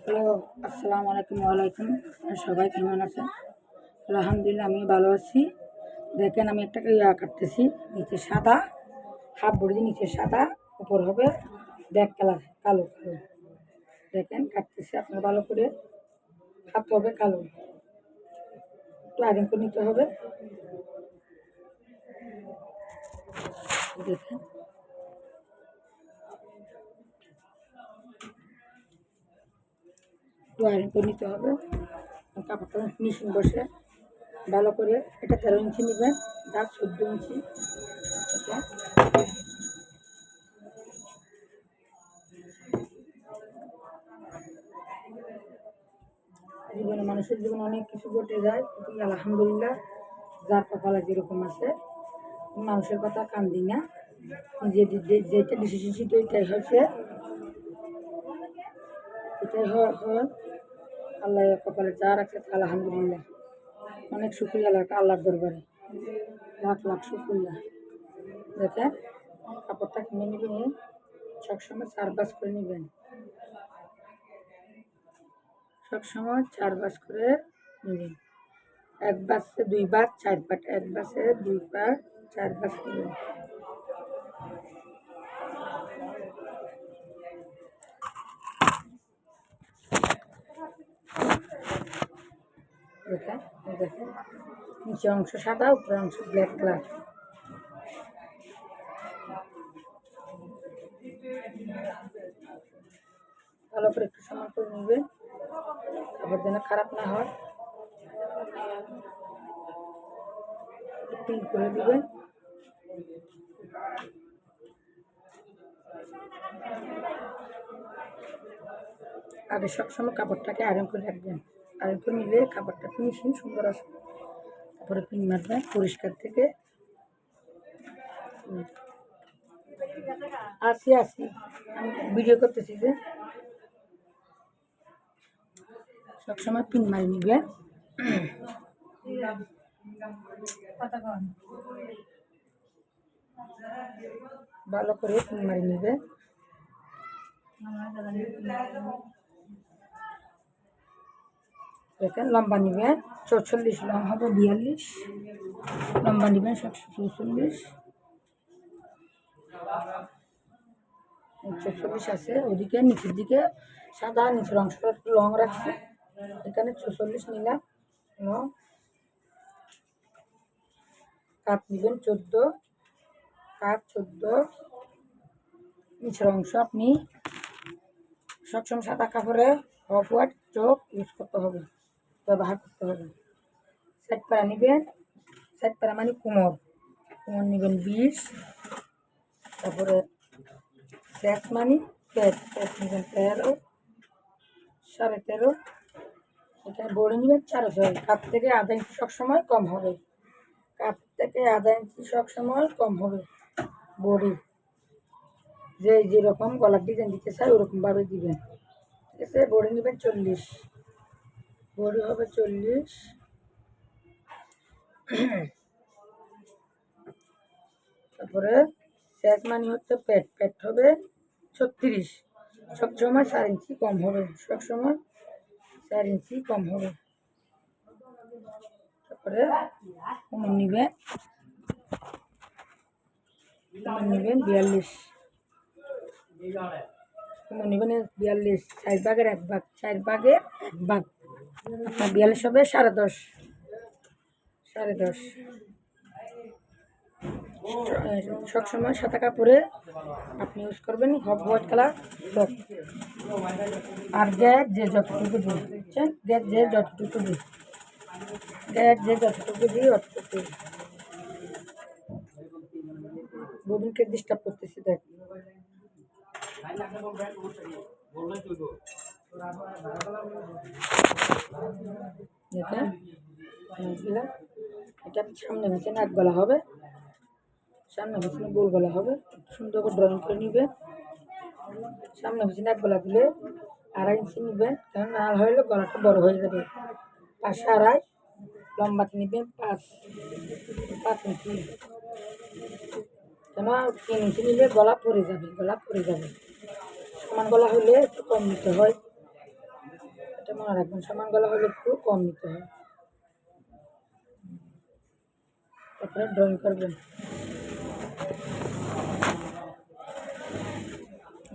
Hello, আসসালামু আলাইকুম। ওয়ালাইকুম। সবাই কেমন আছেন? আলহামদুলিল্লাহ, আমি ভালো আছি। দেখেন, আমি একটা কাটতেছি। নিচে সাদা, হাফ বডি নিচে সাদা, উপর হবে ব্ল্যাক কালার, কালো কালো। দেখেন কাটতেছি, আপনার ভালো করে হাত হবে কালো, একটু আয়রন করে নিতে হবে। দেখেন একটু আয়রন করে নিতে হবে। কাপড়টা ফিনিশিং বসে ভালো করে। এটা 13 ইঞ্চি নেবেন, যা 14 ইঞ্চি। এটা জীবনে, মানুষের জীবনে অনেক কিছু ঘটে যায়, কিন্তু আলহামদুলিল্লাহ যার কপালে যেরকম আছে, মানুষের কথা কান দিই না। যেটা ডিসিশন সেটা এটাই হয়েছে, এটাই হয়। আল্লাহ কপালে যা রাখছে আলহামদুলিল্লাহ, অনেক শুক্রিয়া আল্লাহর দরবারে, লাখ লাখ শুক্রিয়া। দেখেন কাপড়টা কিনে নেবেন, সবসময় 4 বাস করে নেবেন, সবসময় 4 বাস করে নেবেন। 1 বাসে 2 বাস 4 বাট, 1 বাসে 2 বার 4 বাস নেবেন। দেখেন দেখেন, নিচে অংশ সাদা, উপরে অংশ ব্ল্যাক কালার। ভালো করে একটু সমান করে নেবেন, কাপড় যেন খারাপ না হয়। পিন করে দিবেন। আগে সবসময় কাপড়টাকে আয়রন করে রাখবেন, আয়রন করে নিলে কাপড়টা ফিনিশিং সুন্দর আসে। তারপরে পিন মারবেন পরিষ্কার থেকে। আসি আমি ভিডিও করতেছি যে, সবসময় পিন মারি নিবে, ভালো করে পিন মারি নিবে। দেখেন লম্বা নিবেন 44, লং হবে 42, লম্বা নিবেন 144, 44 আছে। ওদিকে নিচের দিকে সাদা, নিচের অংশটা একটু লং রাখছে, এখানে 44 নিলাম লং। কাট নেবেন 14, কাট 14। নিচের অংশ আপনি সবসময় সাদা কাপড়ে অফ হোয়াইট চোখ ইউজ করতে হবে, ব্যবহার করতে হবে। সাইড পাড়া নেবেন, সাইড পাড়া মানে কোমর নেবেন 20। তারপরে স্যাক মানে পেট নেবেন 13, 13.5। এখানে বড়ি নেবেন 4.5। কাপ থেকে আধা ইঞ্চি সবসময় কম হবে, কাপ থেকে আধা ইঞ্চি সবসময় কম হবে বড়ি। যেরকম গলার ডিজাইন দিতে চাই ওরকমভাবে দিবেন, ঠিক আছে। বড়ি নেবেন 40, বড়ি হবে 40। তারপরে স্যাজ মানে হচ্ছে পেট হবে 36, সবসময় 4 ইঞ্চি কম হবে, সবসময় 4 ইঞ্চি কম হবে। তারপরে কোমর নেবেন 42, কোমর নেবেন 42, 4 ভাগের 1 ভাগ, 4 ভাগের 1 ভাগ, আপনার 42 হবে 10.5, 10.5। সবসময় সাদা কাপড়ে আপনি ইউজ করবেন হফ হোয়াইট কালার ফ্রক। আর গ্যাট যে যতটুকু দিই, বুঝছেন, গ্যাট যে যতটুকু দিই, গ্যাট যে যতটুকু দিই অতটুকু। ববিনকে ডিস্টার্ব করতেছি, দেখ। দেখেন এটা সামনে পিছনে 1 গলা হবে, সামনে পিছনে গোল গলা হবে। সুন্দর করে ড্রয়িং করে নিবে। সামনে পিছনে 1 গলা দিলে 2.5 ইঞ্চি নেবেন, কারণ না হলে গলাটা বড় হয়ে যাবে। 5.5, লম্বাতে নেবেন 5 ইঞ্চি, কেন 3 ইঞ্চি নিলে গলা পড়ে যাবে, সমান গলা হলে একটু কম নিতে হয়। এটা মনে রাখবেন, সমান গলা হলে একটু কম নিতে হয়। তারপরে ড্রয়িং করবেন।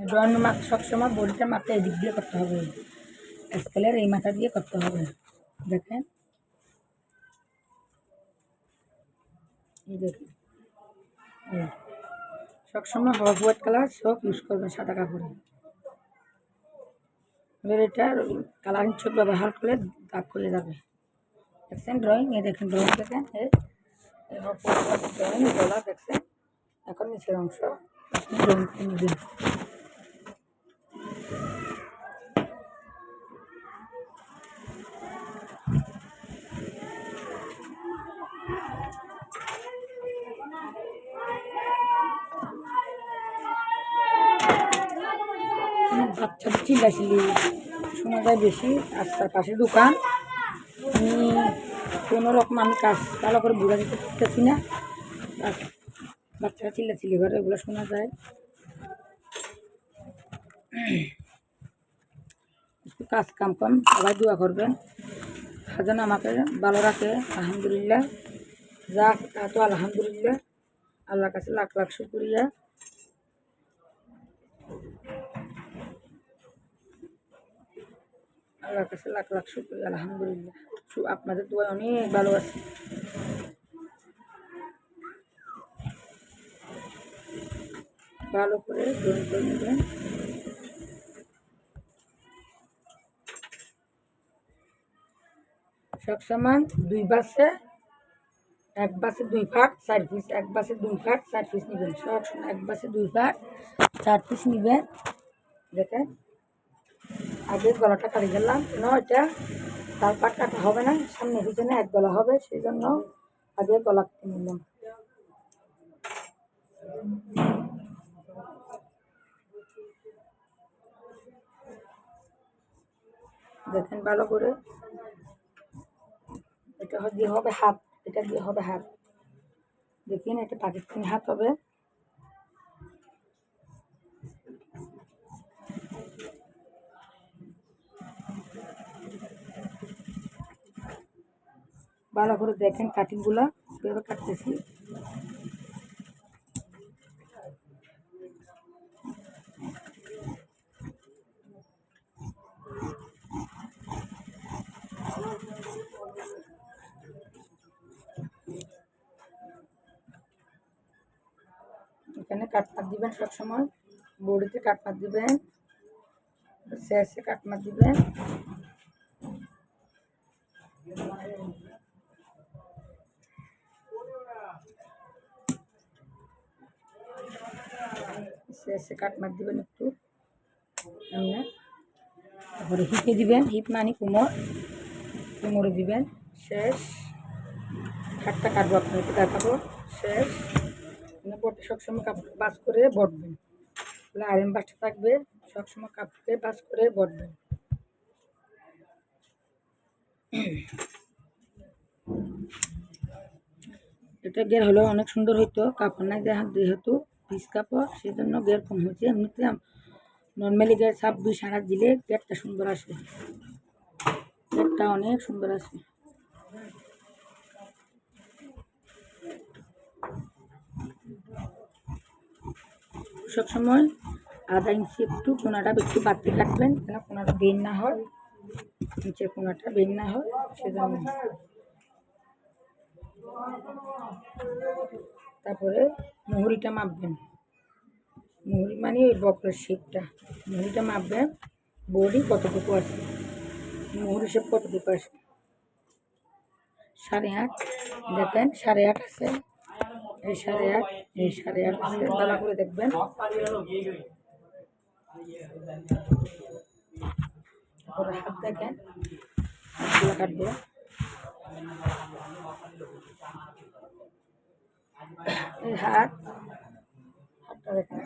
ড্রয়িং মাপ সবসময় বডিটার মাপটা এদিক দিয়ে করতে হবে, স্কেলের এই মাথা দিয়ে করতে হবে। দেখেন, এই দেখুন, সবসময় হট হোয়াইট কালার সব ইউজ করবেন সাদা কাপড়ে। এবার এটা কালারিং চোখ ব্যবহার করলে দাগ হয়ে যাবে। দেখছেন ড্রয়িং, এই দেখেন ড্রয়িং, দেখেন ড্রয়িং গলা দেখছেন। এখন নিচের অংশ আপনি ড্রয়িং করে নেবেন। বাচ্চাদের চিল্লাচিল্লি শোনা যায় বেশি, রাস্তার পাশে দোকান। আমি কোনো রকম আমি কাজ ভালো করে বোঝা দিতে পারতেছি না, বাচ্চারা চিল্লাচিল্লি করে, এগুলো শোনা যায়। একটু কাজ কাম কম, সবাই দোয়া করবেন যেন আমাকে ভালো রাখে। আলহামদুলিল্লাহ, যা তা তো আলহামদুলিল্লাহ, আল্লাহর কাছে লাখ লাখ শুকরিয়া। আল্লাহর কাছে লাখ লাখ শুকরিয়া, আলহামদুলিল্লাহ। আপনাদের দোয়া অনেক ভালো আছে। ভালো করে ড্রয়িং করে নেবেন। সবসময় 2 বাসে, 1 বাসে 2 ভাগ 4 পিস, 1 বাসে 2 ভাগ 4 পিস নেবেন। সবসময় 1 বাসে 2 ভাগ 4 পিস নেবেন। দেখেন, আগে গলাটা কাটি গেলাম, কেন এটা তার পাট কাটা হবে না, সামনে পিছনে এক গলা হবে, সেই জন্য আগে গলা কেটে নিলাম। দেখেন ভালো করে, এটা দিয়ে হবে হাত, এটা দিয়ে হবে হাত। দেখেন, এটা পাকিস্তানি হাত হবে। ভালো করে দেখেন কাটিংগুলো কীভাবে কাটতেছি। এখানে কাটমার দিবেন, সবসময় বডিতে কাটমার দিবেন, শেষে কাটমার দিবেন। শেষে কাটমার দিবেন একটু, তারপরে হিপে দিবেন, হিপ মানে কোমর, কোমরে দিবেন। শেষ হাতটা কাটবো, আপনাকে দেখাবো। শেষ বটে সবসময় কাপড় বাস করে বটবেন, আয়রন বাসটা থাকবে, সবসময় কাপড়ে বাস করে বটবেন। এটা গের হলে অনেক সুন্দর হইতো, কাপড় না যেহেতু পিস কাপড়, সেই জন্য গের কম হয়েছে। এমনিতে নর্মালি গের 26-28 দিলে গেরটা সুন্দর আসে, গেরটা অনেক সুন্দর আসে। সবসময় 1/2 ইঞ্চি একটু কোনাটা একটু বাড়তি কাটবেন, যেন কোনাটা বের না হয়, নিচের কোনাটা বের না হয়, সেজন্য। তারপরে মুহুরিটা মাপবেন, মুহুরি মানে ওই বকলের শেপটা, মুহুরিটা মাপবেন। বডি কতটুকু আছে, মুহুরি শেপ কতটুকু আছে, 8.5। দেখেন 8.5 আছে, এই 8.5, এই 8.5 আছে, ভালো করে দেখবেন। তারপরে হাত দেখেন, হাতগুলো কাটবো। এই হাতটা দেখেন,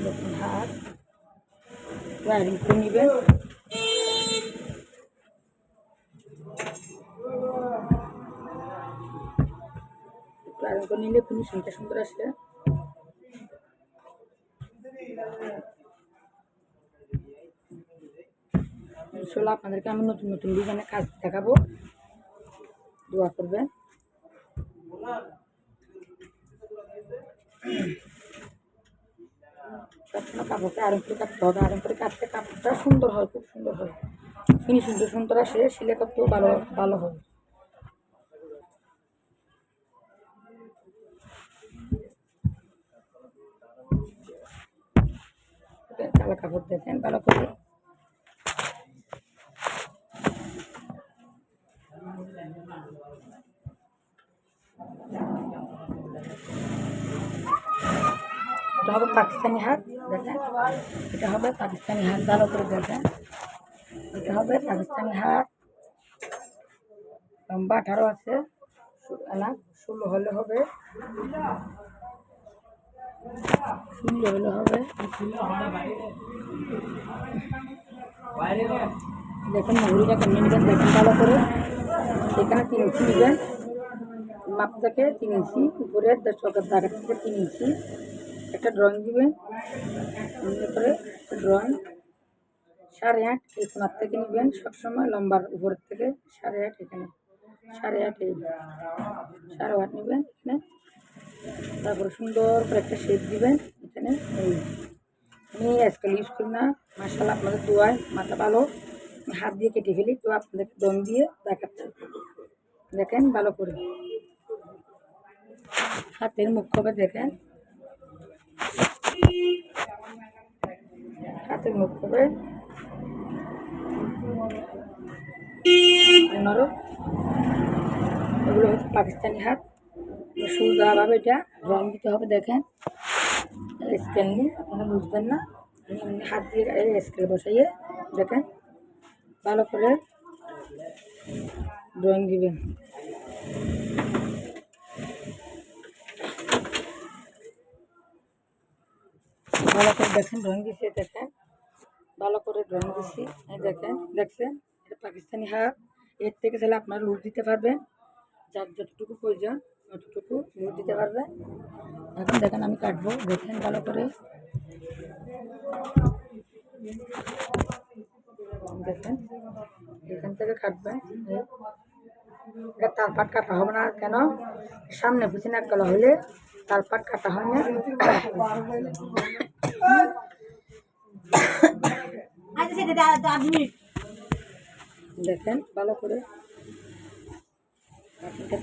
দেখুন হাত ওয়ারিং করে নেবেন। ওয়ারিং করে নিলে ফিনিশিংটা সুন্দর আসে। ইনশাল্লাহ আপনাদেরকে আমি নতুন নতুন ডিজাইনের কাজ দেখাবো, দোয়া করবেন। সবসময় কাপড়টা আরাম করে কাটতে হবে, আরাম করে কাটতে কাপড়টা সুন্দর হয়, খুব সুন্দর হয়, ফিনিশিং সুন্দর আসে, সিলাই করতেও ভালো ভালো হবে। কালো কাপড় দেখেন ভালো করে, এটা হবে পাকিস্তানি হাত দেখেন, এটা হবে পাকিস্তানি হাত, ভালো করে দেখেন। এটা হবে পাকিস্তানি হাত, লম্বা 18 আছে, 16 হলে হবে, 16 হলে হবে। দেখেন মুহুরিটা কেমনি নেবেন দেখেন ভালো করে। এখানে 3 ইঞ্চি নেবেন, মাপ থেকে 3 ইঞ্চি, উপরের চকের দাগের থেকে 3 ইঞ্চি একটা ড্রয়িং দিবেন। করে ড্রয়িং 8.5 এই কোনার থেকে নেবেন, সবসময় লম্বার উপরের থেকে 8.5, এখানে 8.5 এই 8.5 নেবেন এখানে। তারপরে সুন্দর করে একটা শেপ দিবেন এখানে। আমি আজকাল ইউজ করি না, মাশাআল্লাহ আপনাদের দোয়ায় মাথা ভালো, হাত দিয়ে কেটে ফেলি, তো আপনাদের দম দিয়ে দেখাচ্ছি দেখেন ভালো করে। হাতের মুখ হবে দেখেন, হাতের মুখ হবে এগুলো হচ্ছে পাকিস্তানি হাত, সুন্দরভাবে এটা রং দিতে হবে দেখেন। স্কেল নিয়ে আপনারা বুঝবেন না, হাত দিয়ে স্কেল বসাইয়ে দেখেন ভালো করে ড্রয়িং দিবেন। ভালো করে দেখেন ড্রয়িং দিচ্ছি, দেখেন ভালো করে ড্রয়িং দিচ্ছি, দেখেন দেখছেন। এটা পাকিস্তানি হাত, এর থেকে তাহলে আপনারা লুট দিতে পারবেন, যার যতটুকু প্রয়োজন ততটুকু লুট দিতে পারবেন। এখন দেখেন আমি কাটবো দেখেন ভালো করে, দেখেন এখান থেকে কাটবেন। এটা তালপাট কাটা হবে না কেন, সামনে পিছনে এক গলা হলে তালপাট কাটা হয় না। দেখেন ভালো করে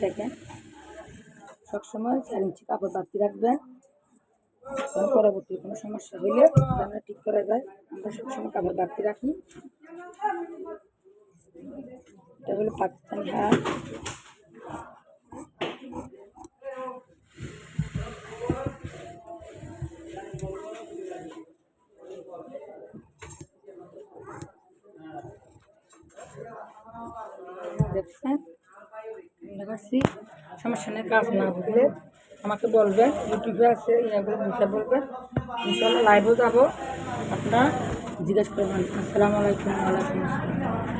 দেখেন, সবসময় 4 ইঞ্চি কাপড় বাড়তি রাখবেন, পরবর্তী কোনো সমস্যা হলে আমরা ঠিক করা যায়। আমরা সবসময় কাপড় বাড়তি রাখি। এটা হলো পাকিস্তানি হাত, দেখছেন দেখাচ্ছি। সমস্যা নেই, কাজ না বুঝলে আমাকে বলবেন, ইউটিউবে আছে এগুলো বুঝে বলবেন, ইনশাল্লাহ লাইভেও যাবো, আপনারা জিজ্ঞেস করবেন। আসসালামু আলাইকুম। ওয়ালাইকুম আসসালাম।